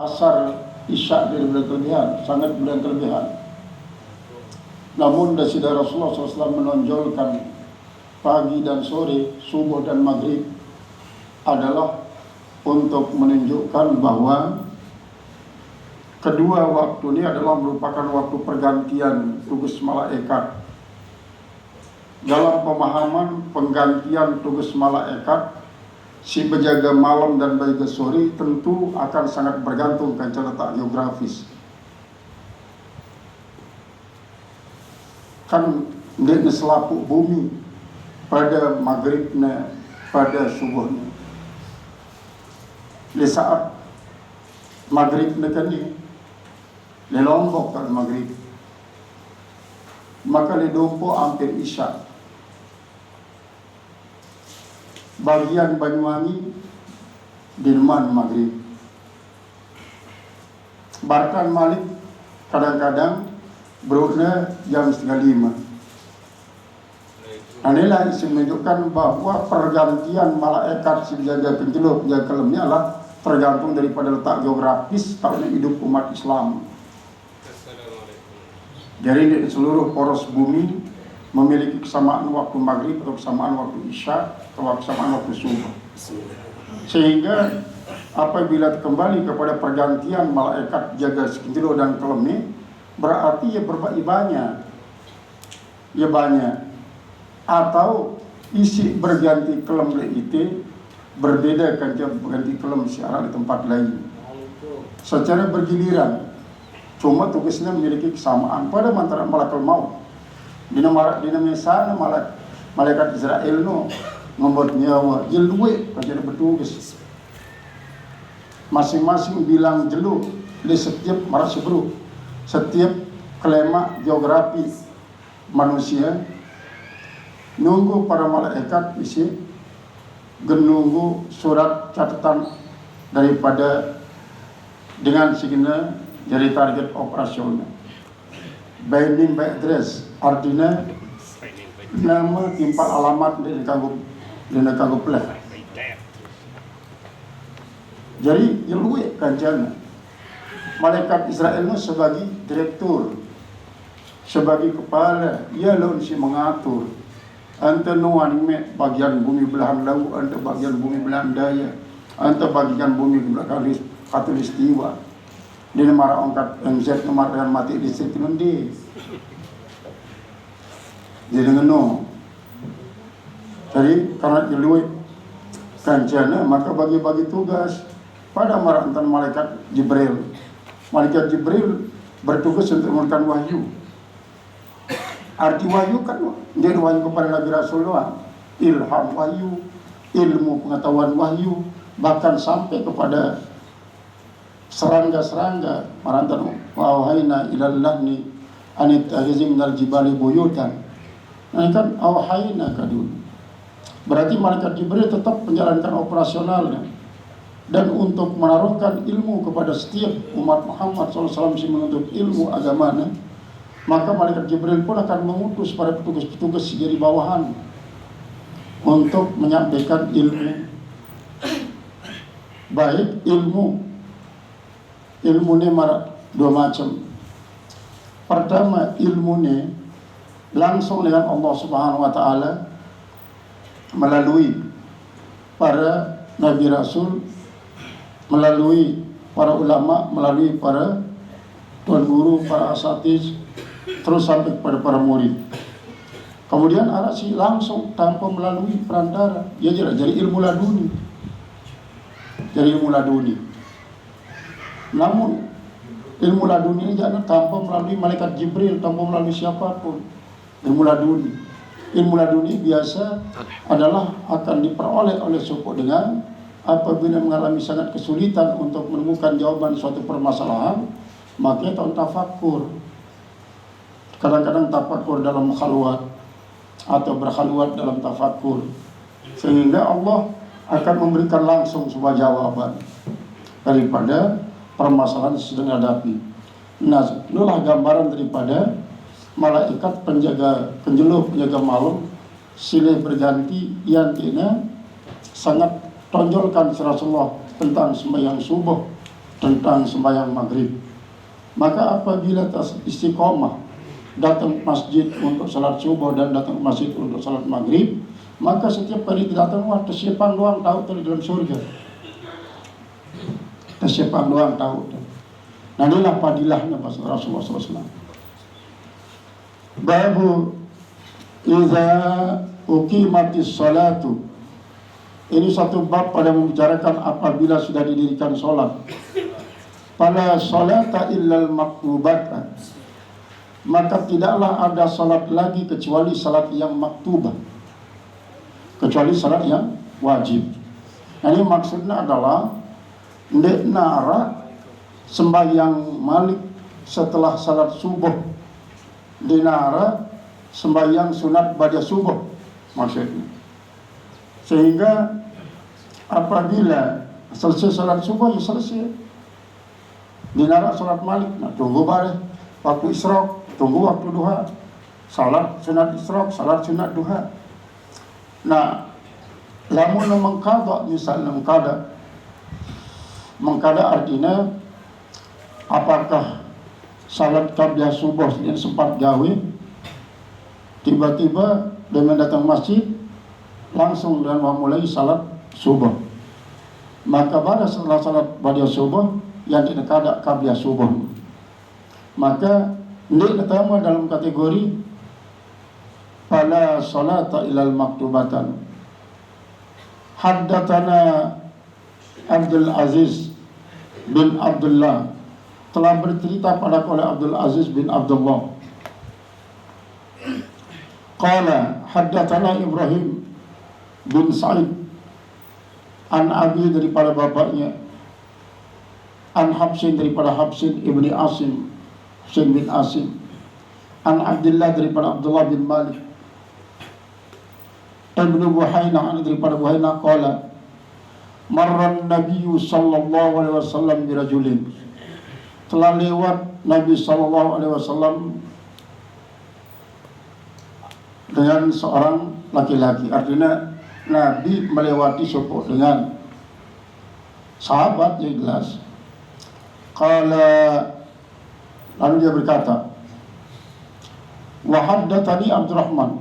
asar isya dari bulan kelebihan, sangat bulan kelebihan. Namun dari Rasulullah SAW menonjolkan pagi dan sore, subuh dan maghrib adalah untuk menunjukkan bahwa kedua waktu ini adalah merupakan waktu pergantian tugas malaikat. Dalam pemahaman penggantian tugas malaikat, si penjaga malam dan penjaga sore tentu akan sangat bergantung kan letak geografis. Kan dia selapuk bumi pada maghribnya, pada subuhnya. Di saat maghrib kan ni Lombok kan maghrib, maka di Dompo hampir isya. Bagian Banyuwangi di Deman maghrib. Barkan Malik kadang-kadang berurutnya jam 4:30. Inilah yang menunjukkan bahwa pergantian malaikat si penjaga penjelup, penjaga kelemnya adalah tergantung daripada letak geografis tahun hidup umat Islam. Jadi di seluruh poros bumi memiliki kesamaan waktu maghrib atau kesamaan waktu isya atau kesamaan waktu subuh. Sehingga apabila kembali kepada pergantian malaikat jaga sekejelo dan kelemi, berarti ya banyak. Ya banyak. Atau isi berganti kelem itu berbeda kan berganti kelem siara di tempat lain. Secara bergiliran. Cuma tugasnya memiliki kesamaan pada antara malaikat maut. Dina sana malaikat Israel no membuat nyawa jelue kerja bertugas. Masing-masing bilang jelu di setiap marasubru, setiap kelema geografi manusia nunggu para malaikat isi genunggu surat catatan daripada dengan segala jadi target operasional. Binding by address artinya nama timpal alamat di kanggo plan. Jadi jelue kancana malaikat Israel itu sebagai direktur, sebagai kepala, ia lawan si mengatur antara nuan bagian bumi belahan laut, antara bagian bumi belahan daya, antara bagian bumi belahan katulistiwa. Di nomor angkat MZ nomor yang mati di situ nanti. Jadi ngeno. Jadi karena jelui kancana maka bagi-bagi tugas pada marantan malaikat Jibril. Malaikat Jibril bertugas untuk memberikan wahyu. Arti wahyu kan dia wahyu kepada Nabi Rasulullah, ilham wahyu, ilmu pengetahuan wahyu, bahkan sampai kepada serangga-serangga marantan wahayna ilal lahni anit tahizim minal jibali buyutan. Nah kan awhayna kadun. Berarti malaikat Jibril tetap menjalankan operasionalnya. Dan untuk menaruhkan ilmu kepada setiap umat Muhammad SAW si menuntut ilmu agamanya, maka malaikat Jibril pun akan mengutus para petugas-petugas dari bawahan untuk menyampaikan ilmu. Baik ilmu ini dua macam. Pertama ilmu ini langsung dengan Allah Subhanahu Wa Taala melalui para nabi rasul, melalui para ulama, melalui para tuan guru, para asatiz, terus sampai kepada para murid. Kemudian ada si langsung tanpa melalui perantara, ya jadi ilmu laduni, jadi ilmu laduni. Namun ilmu laduni ini jangan tanpa melalui malaikat Jibril, tanpa melalui siapapun. Ilmu laduni. Ilmu laduni biasa adalah akan diperoleh oleh suku dengan apabila mengalami sangat kesulitan untuk menemukan jawaban suatu permasalahan, maka tahun tafakur. Kadang-kadang tafakur dalam khalwat atau berkhalwat dalam tafakur, sehingga Allah akan memberikan langsung sebuah jawaban daripada permasalahan yang sedang hadapi. Nah, itulah gambaran daripada malaikat penjaga penjelup, penjaga malam silih berganti yang sangat tonjolkan Rasulullah tentang sembahyang subuh tentang sembahyang maghrib. Maka apabila istiqomah datang ke masjid untuk salat subuh dan datang ke masjid untuk salat maghrib, maka setiap kali datang tersiapang doang tahu di dalam surga. Tersiapang doang tahu. Nah inilah padilahnya Rasulullah SAW. Babu idza uqimatis salatu. Ini satu bab pada membicarakan apabila sudah didirikan solat. Fala salata illal maktubata. Maka tidaklah ada salat lagi kecuali salat yang maktubah, kecuali salat yang wajib. Ini maksudnya adalah ndek nara sembahyang malik setelah salat subuh, dinara sembahyang sunat ba'da subuh maksudnya. Sehingga apabila selesai salat subuh ya selesai, dinara salat malik, nah tunggu bareng waktu isyraq, tunggu waktu duha, salat sunat isyraq, salat sunat duha. Nah, lamun mengqada, misalnya mengqada artinya apakah salat qabla subuh yang sempat gawe tiba-tiba dengan datang masjid langsung dan memulai salat subuh. Maka pada setelah salat ba'da subuh yang dikada qabla subuh, maka ini pertama dalam kategori fala salata ilal maktubatan. Haddatsana Abdul Aziz bin Abdullah, telah bercerita pada oleh Abdul Aziz bin Abdullah. Qala haddatsana Ibrahim bin Sa'id an Abi daripada bapaknya, an Habsin daripada Habsin ibni Asim, Husain bin Asim, an Abdullah daripada Abdullah bin Malik, ibnu Buhainah daripada Buhainah, qala marran Nabiyyu sallallahu alaihi wasallam birajulin, telah lewat Nabi sallallahu alaihi wasallam dengan seorang laki-laki. Artinya Nabi melewati suku dengan sahabat yang jelas. Qala, lalu dia berkata, wa haddatsani Abdurrahman,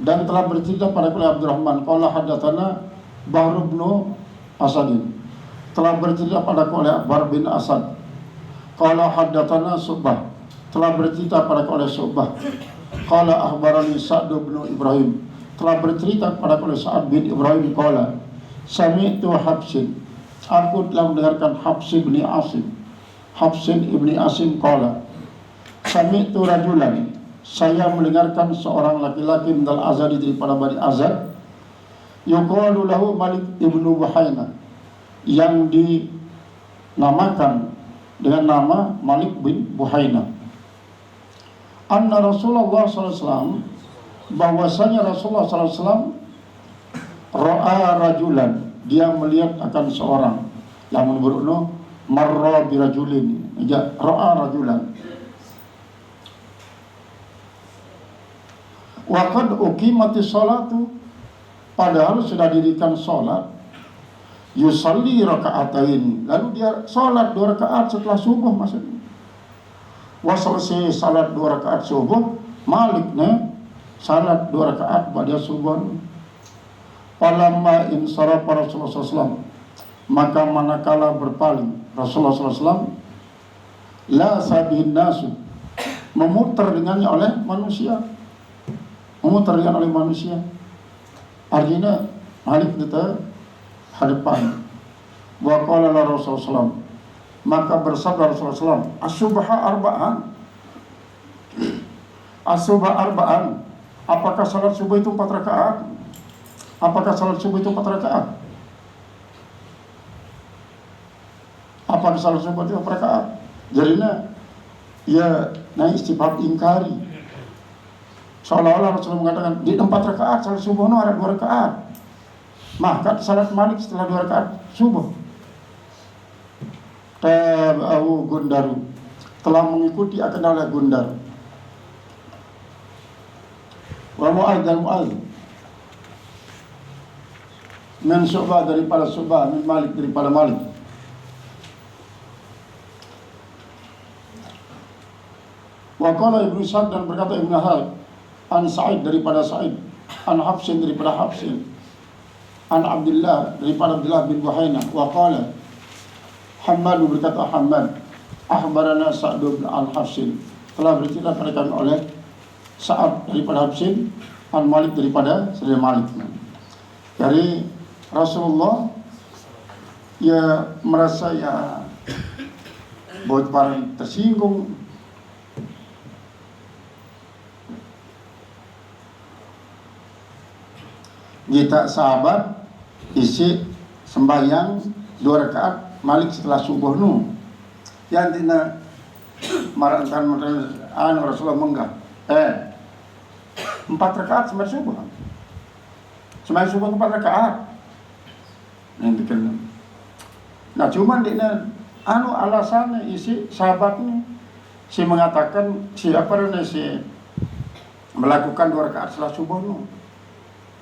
dan telah bercerita pada Abdurrahman. Qala haddatsana Bahr bin Asadin, telah bercerita pada Bahr bin Asad. Qala haddatsana Subah, telah bercerita pada Subah. Qala akhbarani Sa'd bin Ibrahim, telah bercerita pada Sa'ad bin Ibrahim. Qala sami'tu Habsin, aku telah mendengarkan Habsin bin Asim, Habsin ibni Asim. Qala sami'tu rajulan, saya mendengarkan seorang laki-laki minal Azadi daripada Bani Azad, yuqalu lahu Malik ibnu Buhainah, yang dinamakan dengan nama Malik bin Buhainah. Anna Rasulullah SAW, bahwasanya Rasulullah SAW ra'a rajulan, dia melihat akan seorang, yang menurutno marra birajulin, ya ra'a rajulan. Wa qad uqimatis salatu, padahal sudah didirikan salat, yusalli raka'atain, lalu dia salat 2 rakaat setelah subuh maksudnya. Wa selesai salat 2 rakaat subuh, Maliknya salat 2 rakaat pada subuh. Falamma insarafa Rasulullah SAW, maka manakala berpaling Rasulullah SAW, la sabihin nasu, memutar dengannya oleh manusia, memutar dengan oleh manusia. Artinya Malik kita hadapan. Wa qala Rasulullah SAW, maka bersabda Rasulullah SAW, as-subha arba'an, as-subha arba'an, apakah salat subuh itu 4 rakaat? Apakah salat subuh itu 4 rakaat? Apakah salat subuh itu 4 rakaat? Jadinya ya naik istifham ingkari, seolah-olah Rasulullah mengatakan di 4 rakaat salat subuh ada 2 rakaat, maka salat Malik setelah 2 rakaat subuh. Tabahu Gundaru, telah mengikuti akan oleh Gundar. Wa Mu'adz dan Mu'adz, min Syu'bah daripada Syu'bah, min Malik daripada Malik. Wa qala Ibnu Sa'd, dan berkata Ibnu Sa'd, an Sa'id daripada Sa'id, an Hafsin daripada Hafsin, an Abdullah daripada Abdullah bin Buhainah. Wa qala Hammad, berkata Hammad, akhbarana Sa'd bin al-Hafsin, telah bercerita pada kami oleh Sa'ad daripada Hafsin, an Malik daripada Sayyidina Malik. Dari Rasulullah, ia merasa ya buat para tersinggung. Kita sahabat isi sembahyang 2 rakaat Malik setelah subuh nu. Yang tina marantan Rasulullah menggah. 4 rakaat sembahyang subuh. Sembahyang subuh 4 rakaat. Yang dikenal. Nah, cuman dina alasannya isi sahabat ni si mengatakan siapa si melakukan 2 rakaat setelah subuh nu.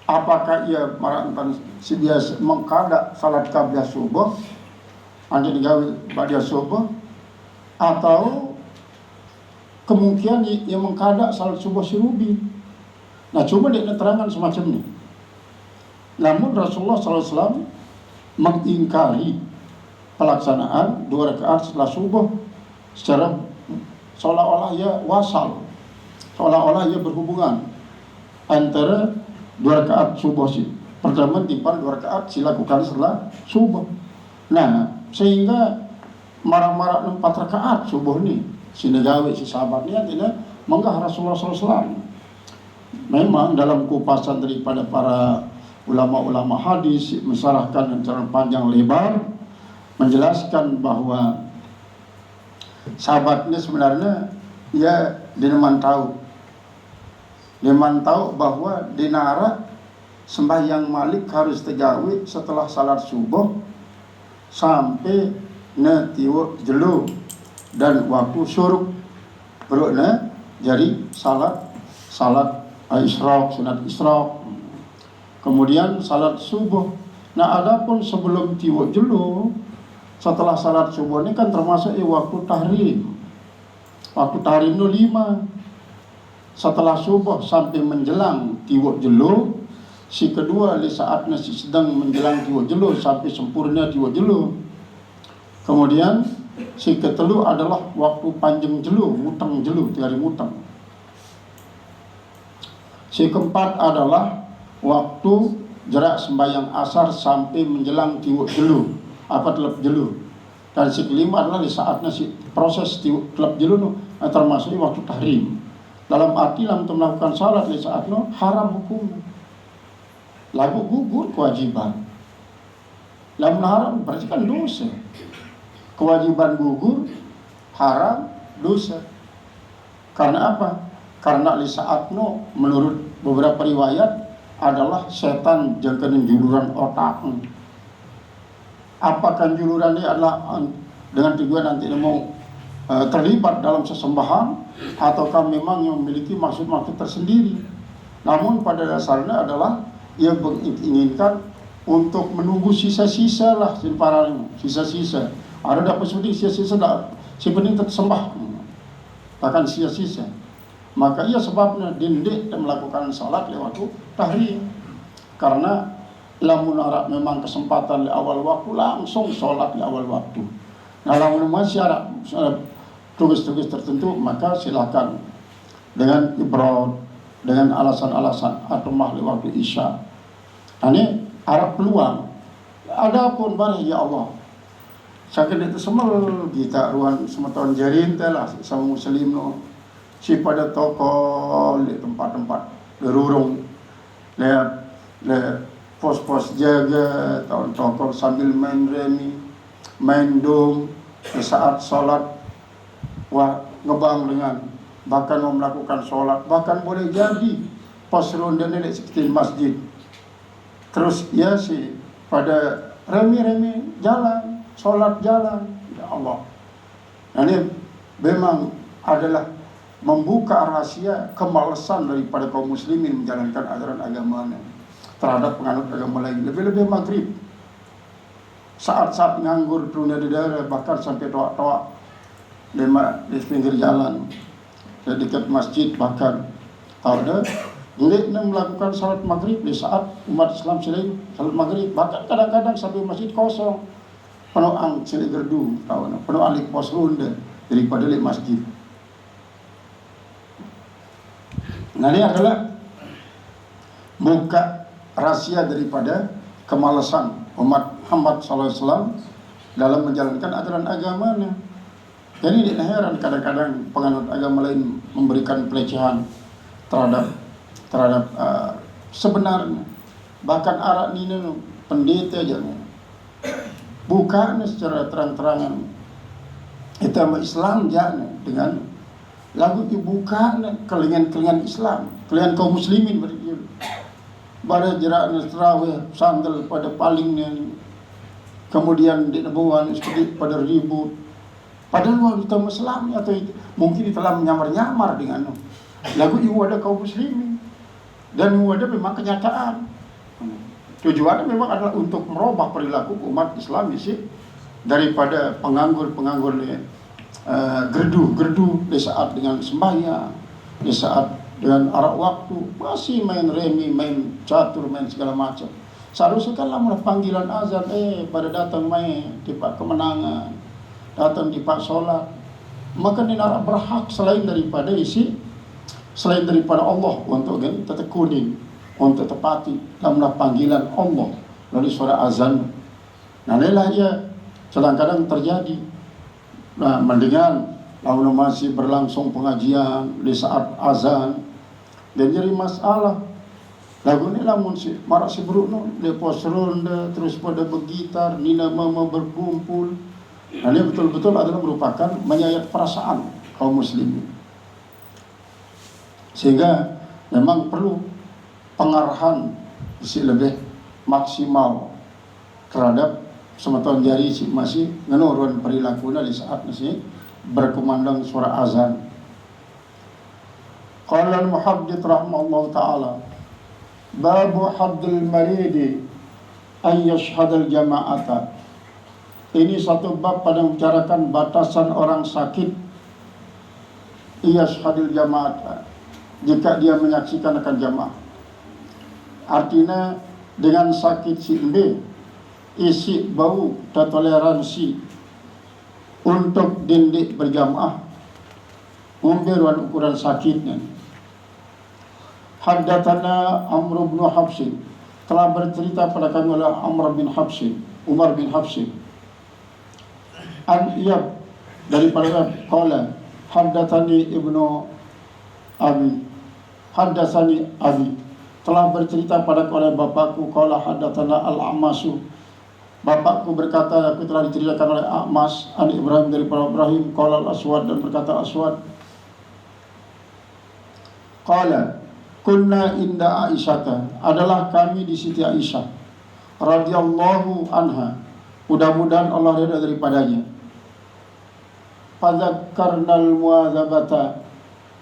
Apakah ia marantan si biasa mengkadak salat qabliyah subuh anda digawe ba'da subuh, atau kemungkinan ia mengkadak salat subuh sirubi. Nah, cuma dia terangan semacam ni. Namun Rasulullah SAW mengingkari pelaksanaan 2 rakaat setelah subuh secara seolah-olah ia wasal, seolah-olah ia berhubungan antara 2 rakaat subuh pertama timpan 2 rakaat dilakukan setelah subuh. Nah, sehingga marah-marah 4 rakaat subuh ni si negawe si sahabat ni tidak menggah Rasulullah SAW. Memang dalam kupasan daripada para ulama-ulama hadis mensyarahkan secara panjang lebar, menjelaskan bahwa sahabat ini sebenarnya ia dimantau bahwa dinara sembahyang Malik harus terjawi setelah salat subuh sampai netiwo jelu dan waktu syuruk berukna jadi salat isyraq, sunat isyraq, kemudian salat subuh. Nah, adapun sebelum tiwo jelu setelah salat subuh ini kan termasuk waktu tahrim. Waktu tahrim itu 5. Setelah subuh sampai menjelang tiwuk jelu, si kedua di saatnya si sedang menjelang tiwuk jelu sampai sempurna tiwuk jelu. Kemudian si ketelu adalah waktu panjang jelu, mutang jelu, 3 hari mutang. Si keempat adalah waktu jarak sembahyang asar sampai menjelang tiwuk jelu, telap jelu. Dan si kelima adalah di saatnya si proses tiwuk telap jelu termasuk waktu tahrim. Dalam arti dalam melakukan salat di saat no haram hukum. Lagu gugur kewajiban. Dalam haram berarti kan dosa. Kewajiban gugur, haram, dosa. Karena apa? Karena di saat no menurut beberapa riwayat adalah setan jangkauan juluran otak. Apakah juluran ini adalah dengan tujuan nanti mau terlibat dalam sesembahan, ataukah memang yang memiliki maksud-maksud tersendiri. Namun pada dasarnya adalah ia menginginkan untuk menunggu sisa-sisa lah sisa-sisa. Ada dapat sudi sisa-sisa dah si penting tersembah, bahkan sisa-sisa. Maka ia sebabnya dindik dan melakukan salat lewat tahrim. Karena lamun arab memang kesempatan di awal waktu langsung salat di awal waktu. Nah, lamun masih ada tugas-tugas tertentu maka silakan dengan ibrad, dengan alasan-alasan atau mahli waktu isya. Ini harap peluang. Adapun bari ya Allah, sakit itu semua kita ruan semeton jarin telah sama muslim no si pada toko di tempat-tempat derurung le pos-pos jaga tahun toko sambil main remi, main dom saat salat. Wah, ngebang dengan bahkan mau melakukan sholat, bahkan boleh jadi pos ronda nenek seperti masjid. Terus ya sih pada remi-remi jalan, sholat jalan, ya Allah. Nah, ini memang adalah membuka rahasia kemalasan daripada kaum muslimin menjalankan ajaran agamanya terhadap penganut agama lain. Lebih-lebih maghrib, saat-saat nganggur dunia di daerah, bahkan sampai toak-toak di pinggir jalan, di dekat masjid bahkan ada boleh melakukan salat maghrib di saat umat Islam sedang salat maghrib, bahkan kadang-kadang sampai masjid kosong penuh ang sila gerdu penuh ahli pos ronda daripada di masjid. Nah, ini adalah buka rahasia daripada kemalasan umat Muhammad SAW dalam menjalankan aturan agamanya. Jadi tidak heran kadang-kadang penganut agama lain memberikan pelecehan terhadap sebenarnya. Bahkan arak ini pendeta aja bukan secara terang-terangan itu Islam jangan dengan lagu dibuka kelingan Islam, kelingan kaum muslimin berdiri. Pada jerak terawih sandal pada palingnya, kemudian di nebuan sedikit pada ribut. Padahal kita Islam atau mungkin telah menyamar-nyamar dengan lagu itu ada kaum muslimin dan itu ada memang kenyataan. Tujuannya memang adalah untuk merubah perilaku umat Islam isi daripada penganggur gerdu di saat dengan sembahyang, di saat dengan arak waktu masih main remi, main catur, main segala macam. Seharusnya kan lah panggilan azan pada datang main di pak kemenangan, datang di pak solat, maka nara berhak selain daripada Allah untuk tetekunin, untuk tepati dalam panggilan Allah melalui suara azan. Nah, inilah ya kadang-kadang terjadi. Nah, mendingan lalu masih berlangsung pengajian di saat azan dan jadi masalah. Lagu ni lamun si marak si Bruno dia pos ronda terus pada bergitar, nina mama berkumpul. Nah, ini betul-betul adalah merupakan menyayat perasaan kaum muslimin. Sehingga memang perlu pengarahan lebih maksimal terhadap semeton jari si masih menurun perilakunya di saat masih berkumandang suara azan. Qala al-muhaddits rahimahullah ta'ala babu haddil maridi an yashhadal jama'ata. Ini satu bab pada membicarakan batasan orang sakit yashhadil jama'ata, jika dia menyaksikan akan jamaah. Artinya dengan sakit si B isi bau dan toleransi untuk dindik berjamaah memberuan ukuran sakitnya. Haddatsana Amr bin Habs, telah bercerita pada kami oleh Amr bin Habs, Umar bin Habs. An Iyab daripada qala haddatsani Ibnu Abi, haddatsani Abi, telah bercerita pada oleh bapakku qala haddatsana Al-Amasu, bapakku berkata aku telah diceritakan oleh A'mas an Ibrahim daripada Ibrahim qala Al-Aswad, dan berkata Aswad qala kunna inda Aisyata, adalah kami di Siti Aisyah radhiyallahu anha, mudah-mudahan Allah ridha daripadanya. Fadzakkarnal muwadzabata,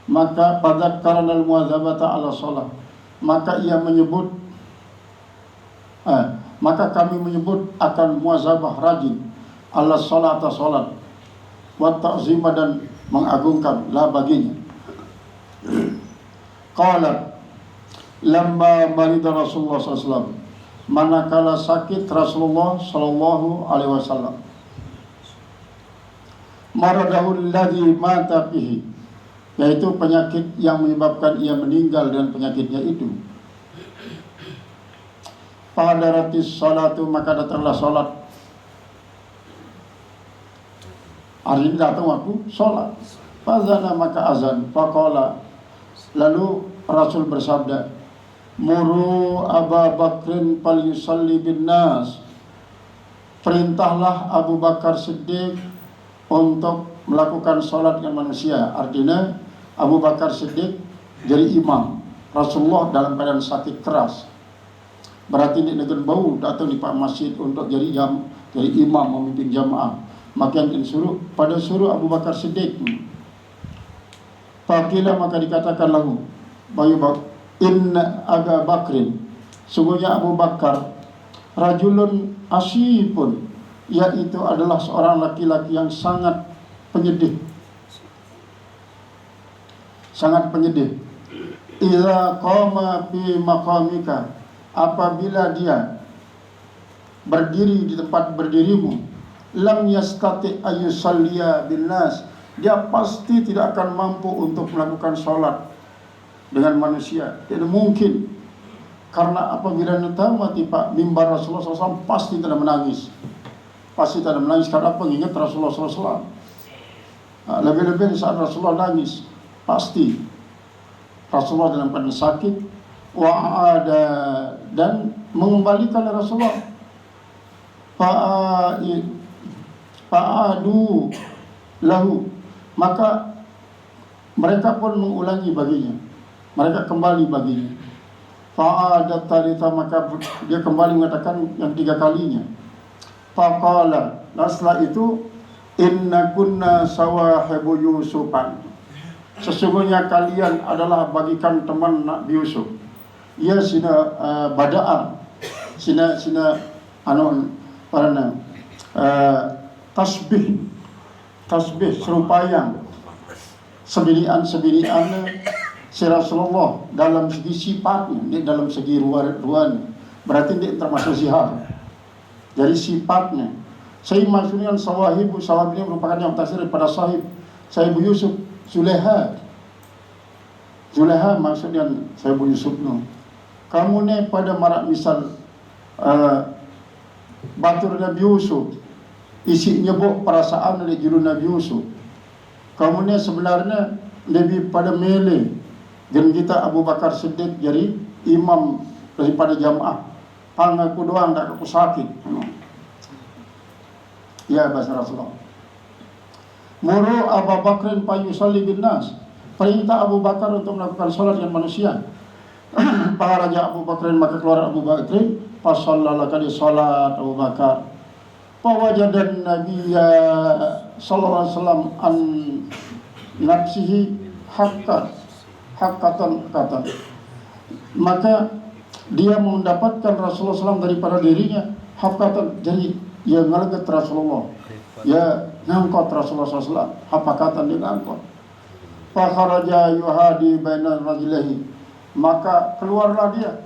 maka fadzakkarnal muwadzabata ala shalah, maka ia menyebut maka kami menyebut akan muwazabah rajin ala salat wa ta'zima, dan mengagungkan lah baginya. Qala lamma marida Rasulullah SAW, manakala sakit Rasulullah sallallahu alaihi wasallam, maradahul ladzi mata fihi, yaitu penyakit yang menyebabkan ia meninggal dan penyakitnya itu. Fadaratis salatu, maka datanglah salat. Hari ini datang waktu salat. Fazana, maka azan. Faqala, lalu Rasul bersabda, muru Abu Bakrin fal yusalli bin nas, perintahlah Abu Bakar Siddiq untuk melakukan salat dengan manusia. Artinya Abu Bakar Siddiq jadi imam Rasulullah dalam keadaan sakit keras. Berarti ini dengan bau datang di pak masjid untuk jadi imam memimpin jamaah. Maka yang suruh Abu Bakar Siddiq. Faqila, maka dikatakan lahu inna Abu Bakrin, sungguhnya Abu Bakar rajulun asyifun, yaitu adalah seorang laki-laki yang sangat penyedih, sangat penyedih. Idza qama fi maqamika, apabila dia berdiri di tempat berdirimu, lam yastati ayyusalliya bin nas, dia pasti tidak akan mampu untuk melakukan sholat dengan manusia. Tidak mungkin, karena apabila natamati Pak mimbar Rasulullah SAW pasti tidak menangis. Pasti tidak menangis karena pengingat Rasulullah SAW. Lebih-lebih di saat Rasulullah nangis, pasti Rasulullah dalam keadaan sakit, wa'ada, dan mengembalikan Rasulullah. Fa'adu lahu, maka mereka pun mengulangi baginya, mereka kembali baginya. Fa'adat talita, maka dia kembali mengatakan yang 3 kalinya. Faqala, dan setelah itu, inna kunna sawahibu Yusufan, sesungguhnya kalian adalah bagikan teman Nabi Yusuf. Ia sina badaan, sina tasbih serupayang sebinian si Rasulullah dalam segi sifatnya, dalam segi ruan, berarti dia termasuk zihar. Dari sifatnya, saya maksudnya sawahib ini merupakan yang tafsir pada sahib Yusuf, Zulaiha maksudnya Sahibu Yusuf no. Kamu ne pada marak misal batur Nabi Yusuf, isi nyebut perasaan dari juru Nabi Yusuf. Kamu ne sebenarnya lebih pada mele dan kita Abu Bakar Siddiq jadi imam daripada jamaah. Pangaku doang, tak aku sakit. Ya bahasa Rasulullah. Muru Abu Bakrin fa yusalli bin nas, perintah Abu Bakar untuk melakukan sholat dengan manusia. Para raja Abu Bakrin, maka keluar Abu Bakrin, fasallala kali sholat Abu Bakar. Fawajadan Nabiya sallallahu alaihi wasallam an nafsihi haqqatan. Maka dia mendapatkan Rasulullah SAW daripada dirinya haqqatan, jadi ia ngalagat Rasulullah, ya ngangkot Rasulullah SAW, hapakatan dia ngangkot. Fakharaja yuhadi baina rajulahi, maka keluarlah dia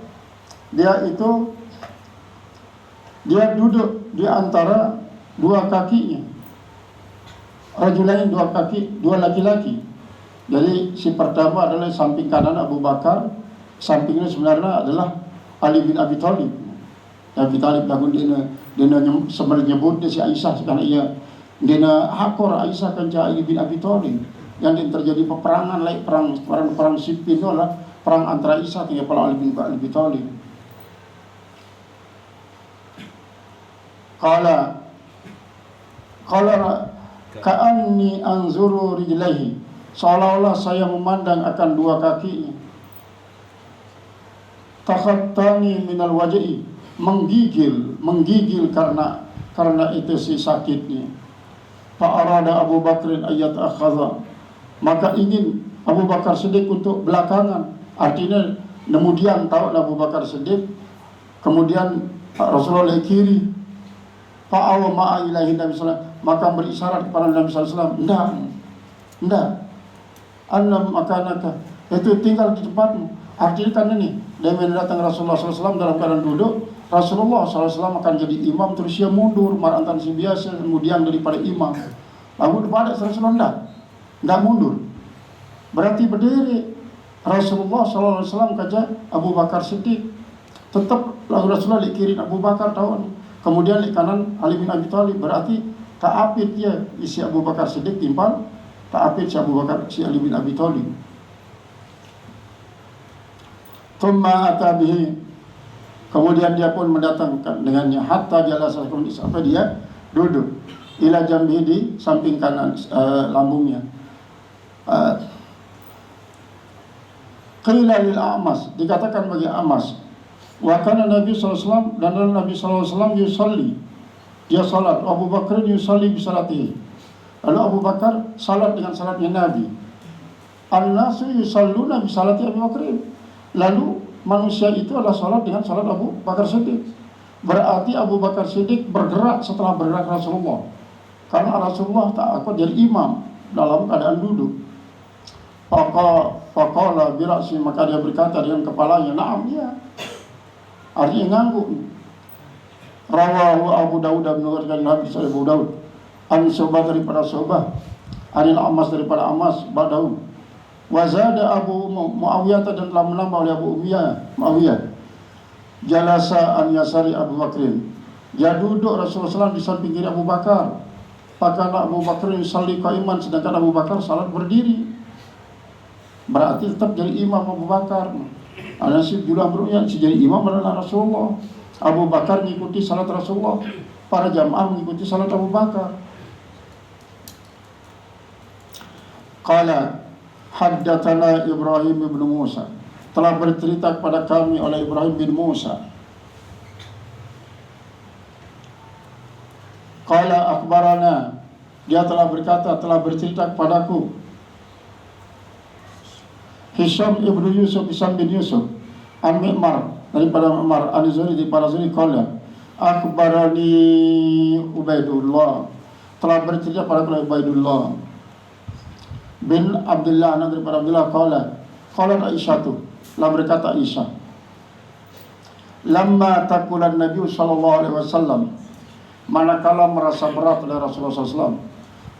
duduk di antara 2 kakinya. Rajulain 2 kaki, 2 laki-laki. Jadi si pertama adalah samping kanan Abu Bakar, sampingnya sebenarnya adalah Ali bin Abi Thalib. Abi Thalib lagun dia sebenarnya nyebut dia si Aisyah, karena dia hakor Aisyah kan Ali bin Abi Thalib. Yang terjadi peperangan lain, perang Siffin itu adalah perang antara Aisyah dengan kepala Ali bin Abi Thalib. Qala ka'anni anzuru rijlaihi, seolah-olah saya memandang akan 2 kakinya. Takhattani minal wajhi, menggigil karena itu si sakitnya. Fa'arada Abu Bakrin ayat akhadha, maka ingin Abu Bakar Siddiq untuk belakangan, artinya kemudian tahu Abu Bakar Siddiq, kemudian Rasulullah kiri. Fa'awa ma'a ilahi Nabi SAW, maka berisyarat kepada Nabi SAW, enggak, anna makanaka, itu tinggal di tempatmu. Artinya kan ini, dia mendatang Rasulullah SAW dalam keadaan duduk, Rasulullah SAW akan jadi imam, terus dia mundur, marantan si biasa, kemudian daripada imam. Lalu daripada Rasulullah enggak mundur, berarti berdiri. Rasulullah SAW kaja Abu Bakar Siddiq, tetap lalu Rasulullah dikirim Abu Bakar tahun. Kemudian di kanan Ali bin Abi Thalib, berarti tak apit dia isi Abu Bakar Siddiq timpal, tak apit si Abu Bakar si Ali bin Abi Thalib. Thumma atabihi, kemudian dia pun mendatangkan dengannya, hatta jalasa, sampai dia duduk ila jambihi, di samping kanan lambungnya. Qila lil A'mas, dikatakan bagi A'mas, wa kana Nabi SAW, dan Nabi SAW yusalli, dia salat, Abu Bakar yusalli bi salatihi, lalu Abu Bakar salat dengan salatnya Nabi. An-nasu yusalluna bi salati Abu Bakar, lalu manusia itu adalah salat dengan salat Abu Bakar Siddiq. Berarti Abu Bakar Siddiq bergerak setelah bergerak Rasulullah, karena Rasulullah tak akan jadi imam dalam keadaan duduk. Faqala bira'si, maka dia berkata dengan kepalanya, na'am, ya. Artinya ngangguk. Rawahu Abu Dawud dan menurutkan hadis Abu Dawud. An Syu'bah daripada Syu'bah, Anil Amas daripada Amas, Ba'dahu. Wazada Abu Muawiyah, dan telah menambah oleh Abu Muawiyah. Jalasa an yasari Abu Bakrin. Dia duduk Rasulullah SAW di samping kiri Abu Bakar. Maka Abu Bakar salli qaiman, sedangkan Abu Bakar salat berdiri. Berarti tetap jadi imam Abu Bakar. Anasib juga berunya jadi imam adalah Rasulullah. Abu Bakar mengikuti salat Rasulullah. Para jamaah mengikuti salat Abu Bakar. Qala haddatsana Ibrahim bin Musa, telah bercerita kepada kami oleh Ibrahim bin Musa. Qala akhbarana, dia telah berkata, telah bercerita kepadaku, Hisham ibnu Yusuf, Hisham bin Yusuf, an Mi'mar, daripada Mi'mar, an Zuhri, daripada Zuhri, qala akhbarani Ubaidullah, telah bercerita kepada Ubaidullah bin Abdullah, daripada Abdullah, qala Aisyah, telah berkata Aisyah, lamma takulan Nabi sallallahu alaihi wasallam, manakala merasa berat oleh Rasulullah SAW,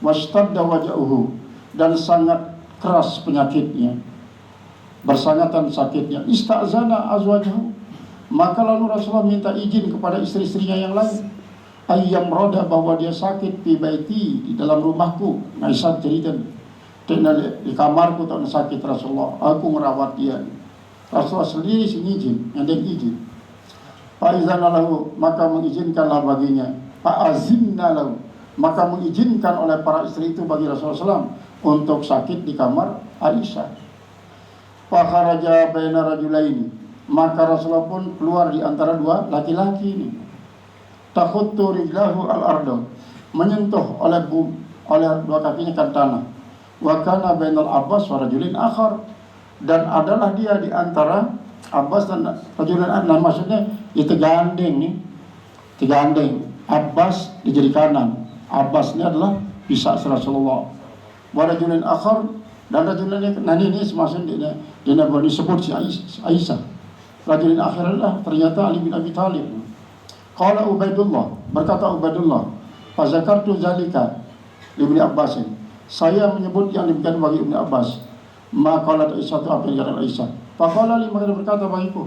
wastadda waja'uhu, dan sangat keras penyakitnya, bersangatan sakitnya, ista'zana azwajahu, maka lalu Rasulullah minta izin kepada istri-istrinya yang lain, ayyam roda, bahwa dia sakit, fi baiti, di dalam rumahku. Aisyah cerita, di kamarku tak sakit Rasulullah, aku merawat dia. Rasulullah sendiri izin, yang dia izin. Fa'izana lahu, maka mengizinkanlah baginya. Fa'azinna lahu, maka mengizinkan oleh para istri itu bagi Rasulullah SAW untuk sakit di kamar Aisyah. Fakharaja baina rajulaini, maka Rasulullah pun keluar di antara dua laki-laki ini. Takhuttu rijlahu al-ardo, menyentuh oleh dua kakinya ke tanah. Wa kana bainal Abbas wa rajulin akhar, dan adalah dia di antara Abbas dan rajulin akhar. Nah, maksudnya itu gandeng nih, digandeng. Abbas di jari kanan. Abbas ini adalah bisa Rasulullah. Wa rajulin akhar, dan rajulin, nah ini maksudnya dia boleh disebut si Aisyah. Rajulin akhir adalah ternyata Ali bin Abi Thalib. Qala Ubaidullah, berkata Ubaidullah, fa zakartu zalika li Ibnu Abbas, saya menyebut yang demikian bagi Ibnu Abbas. Ma qalat Aisyah, apa yang dikatakan Aisyah. Fa qala li, maka dia berkata bagiku,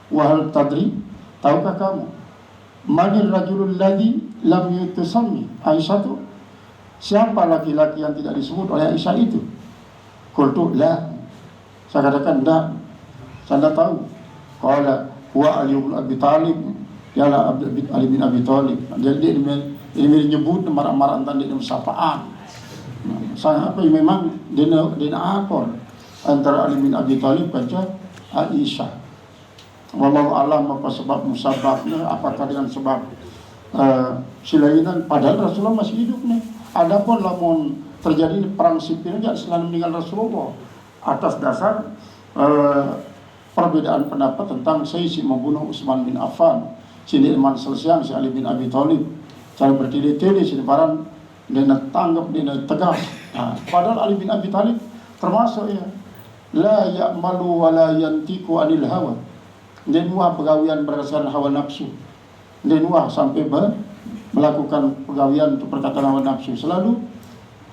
wa hal tadri, tahukah kamu, manir rajulul ladzi lam yutasami Aisyah, itu siapa laki-laki yang tidak disebut oleh Aisyah itu? Qultu la, saya katakan tidak, saya tidak tahu. Qala huwa Ali bin Abi Thalib, ialah Ali bin Abi Thalib. Jadi dia menyebut marah-marah tentang dia sapaan. Saya apa memang dia akor antara Ali bin Abi Thalib dan Aisyah. Wallahu alam apa sebab musababnya, apakah dengan sebab silainan, padahal Rasulullah masih hidup nih. Adapun lamun terjadi perang sipil aja setelah meninggal Rasulullah atas dasar perbedaan pendapat tentang si membunuh Utsman bin Affan, sini iman selesai si Ali bin Abi Thalib, cara bertele-tele sini barang dia tanggap, dia tegas. Nah, padahal Ali bin Abi Thalib termasuk ya la ya'malu wa la yantiqu anil hawa, dia nuah pegawian berdasarkan hawa nafsu, dia nuah sampai melakukan pegawian untuk perkataan hawa nafsu, selalu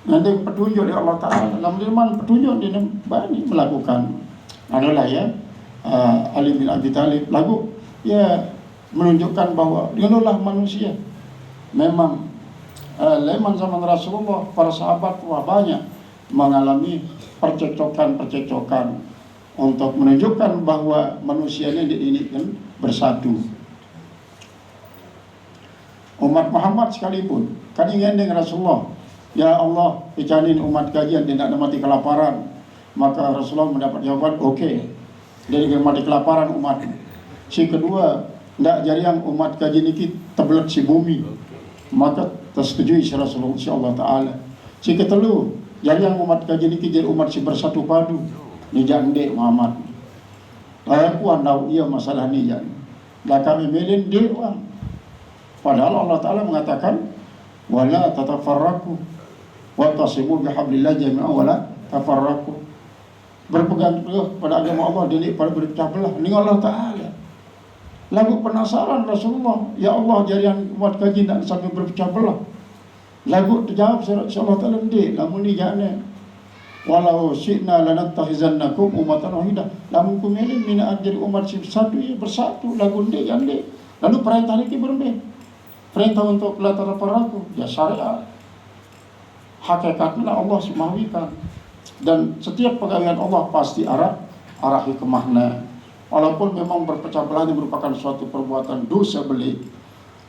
nanti petunjuk dari Allah Ta'ala. Namun petunjuk dia banyak melakukan adalah ya Ali bin Abi Thalib lagu ya menunjukkan bahwa dialah manusia. Memang leman zaman Rasulullah, para sahabat banyak mengalami percekcokan untuk menunjukkan bahwa manusianya ini kan bersatu. Umat Muhammad sekalipun kan ingin dengan Rasulullah, ya Allah, icanin umat kajian tidak ada mati kelaparan. Maka Rasulullah mendapat jawaban, oke, dari mati kelaparan umat. Si kedua, tidak jadi yang umat kajian ini tebelat si bumi. Maka tersetujui si Rasulullah insyaAllah Ta'ala. Si ketelu, jadi yang umat kajian ini jadi umat si bersatu padu. Ni jande Muhammad. Aku andau iya masalah ni jan. Dah kami melin dia orang. Padahal Allah Ta'ala mengatakan, wala tatafarraku wa tasimu bihablillah jami'a wala tafarraku. berpegang teguh pada agama Allah dan pada berpecah belah dengan Allah Ta'ala. Lagu penasaran Rasulullah, ya Allah jadian umat kaji nak sampai berpecah belah. Lagu terjawab surat Allah Ta'ala dia, lamun ni jane walau syi'na lanattakhizannakum ummatan wahidah. Lamun kumeli mina jadi umat satu ya bersatu lagu dia jande. Lalu perintah ini berbeda. Perintah untuk latar paraku ya syariat. Hakikatnya Allah semawikan. Dan setiap pegawaian Allah pasti arah hikmahnya. Walaupun memang berpecah belah merupakan suatu perbuatan dosa belik.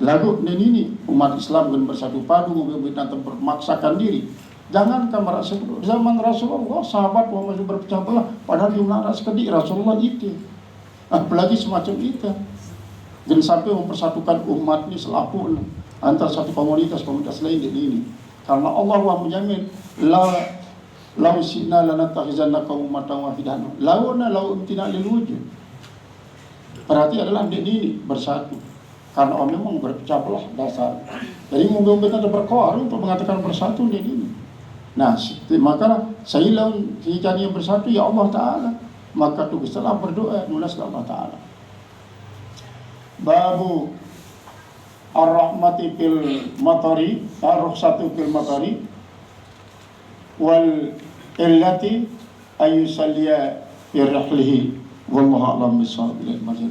Lagu ini umat Islam dan bersatu padu dan bermaksakan diri. Jangankan merasa zaman Rasulullah sahabat masih berpecah belah padahal jumlah sekedik Rasulullah itu. Apalagi semacam itu. Dan sampai mempersatukan umat ini selaku antara satu komunitas lain ini. Karena Allah menjamin lau syi'na lanattakhizannakum ummatan wahidah. Launa lau imtina lil wujud. Berarti adalah ini bersatu. Karena Allah memang berpecah belah dasar. Jadi mobil-mobil ada berkoar untuk mengatakan bersatu ini. Nah, maka saya laun jika yang bersatu ya Allah Ta'ala. Maka tugas telah berdoa nulas ke Allah Ta'ala. Babu ar-rahmati fil matari, ar-rukhsatu fil matari wal illati ayusalliya fi rihlihi wallahu a'lam bissawab. Masjid